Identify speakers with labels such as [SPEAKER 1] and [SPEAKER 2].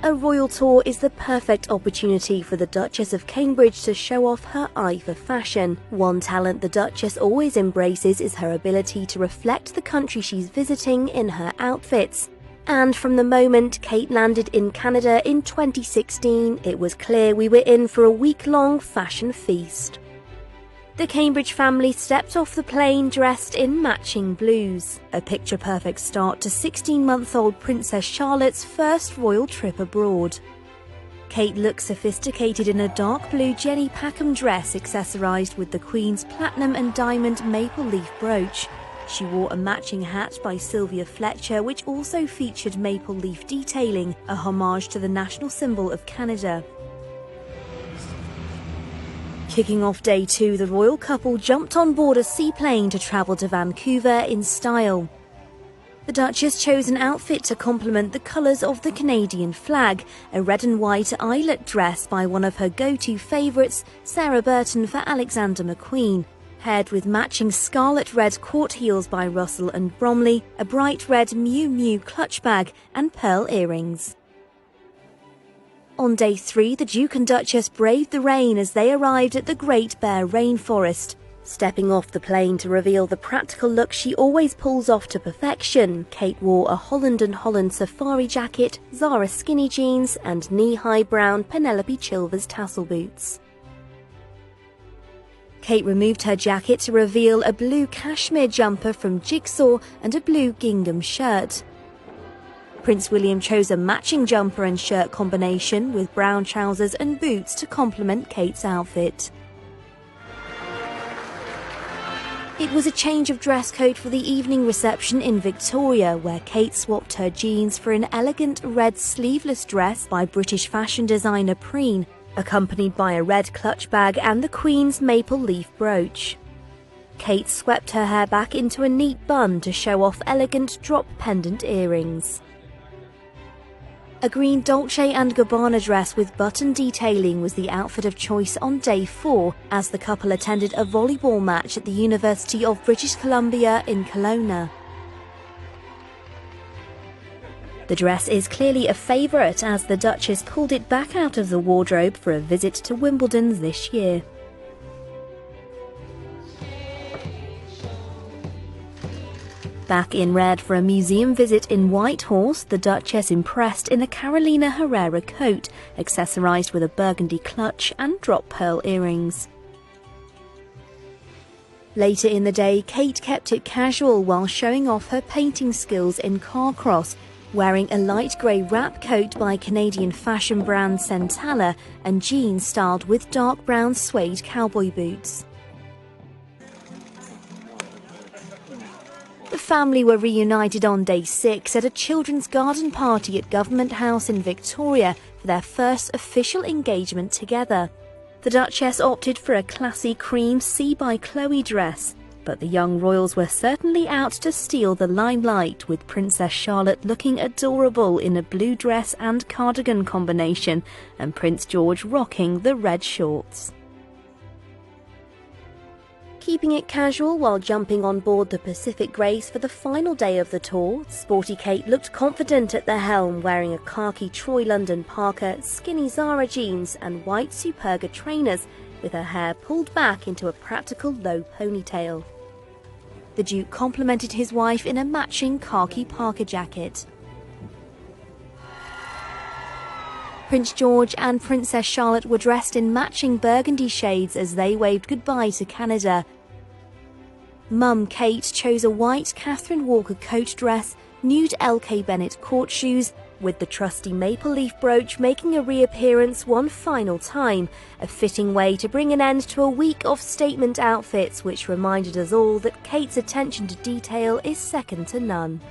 [SPEAKER 1] A royal tour is the perfect opportunity for the Duchess of Cambridge to show off her eye for fashion. One talent the Duchess always embraces is her ability to reflect the country she's visiting in her outfits. And from the moment Kate landed in Canada in 2016, it was clear we were in for a week-long fashion feast. The Cambridge family stepped off the plane dressed in matching blues, a picture-perfect start to 16-month-old Princess Charlotte's first royal trip abroad. Kate looked sophisticated in a dark blue Jenny Packham dress accessorised with the Queen's platinum and diamond maple leaf brooch. She wore a matching hat by Sylvia Fletcher, which also featured maple leaf detailing, a homage to the national symbol of Canada. Kicking off day 2, the royal couple jumped on board a seaplane to travel to Vancouver in style. The Duchess chose an outfit to complement the colours of the Canadian flag, a red and white eyelet dress by one of her go-to favourites, Sarah Burton for Alexander McQueen, paired with matching scarlet red court heels by Russell and Bromley, a bright red Miu Miu clutch bag and pearl earrings. On day 3, the Duke and Duchess braved the rain as they arrived at the Great Bear Rainforest. Stepping off the plane to reveal the practical look she always pulls off to perfection, Kate wore a Holland & Holland safari jacket, Zara skinny jeans and knee-high brown Penelope Chilvers tassel boots. Kate removed her jacket to reveal a blue cashmere jumper from Jigsaw and a blue gingham shirt. Prince William chose a matching jumper and shirt combination with brown trousers and boots to complement Kate's outfit. It was a change of dress code for the evening reception in Victoria, where Kate swapped her jeans for an elegant red sleeveless dress by British fashion designer Preen, accompanied by a red clutch bag and the Queen's maple leaf brooch. Kate swept her hair back into a neat bun to show off elegant drop pendant earrings. A green Dolce & Gabbana dress with button detailing was the outfit of choice on day 4 as the couple attended a volleyball match at the University of British Columbia in Kelowna. The dress is clearly a favourite as the Duchess pulled it back out of the wardrobe for a visit to Wimbledon this year. Back in red for a museum visit in Whitehorse, the Duchess impressed in a Carolina Herrera coat, accessorised with a burgundy clutch and drop pearl earrings. Later in the day, Kate kept it casual while showing off her painting skills in Carcross, wearing a light grey wrap coat by Canadian fashion brand Centala and jeans styled with dark brown suede cowboy boots. The family were reunited on day 6 at a children's garden party at Government House in Victoria for their first official engagement together. The Duchess opted for a classy cream See by Chloe dress, but the young royals were certainly out to steal the limelight, with Princess Charlotte looking adorable in a blue dress and cardigan combination, and Prince George rocking the red shorts. Keeping it casual while jumping on board the Pacific Grace for the final day of the tour, sporty Kate looked confident at the helm, wearing a khaki Troy London parka, skinny Zara jeans and white Superga trainers, with her hair pulled back into a practical low ponytail. The Duke complimented his wife in a matching khaki parka jacket. Prince George and Princess Charlotte were dressed in matching burgundy shades as they waved goodbye to Canada. Mum Kate chose a white Catherine Walker coat dress, nude LK Bennett court shoes, with the trusty maple leaf brooch making a reappearance one final time, a fitting way to bring an end to a week of statement outfits which reminded us all that Kate's attention to detail is second to none.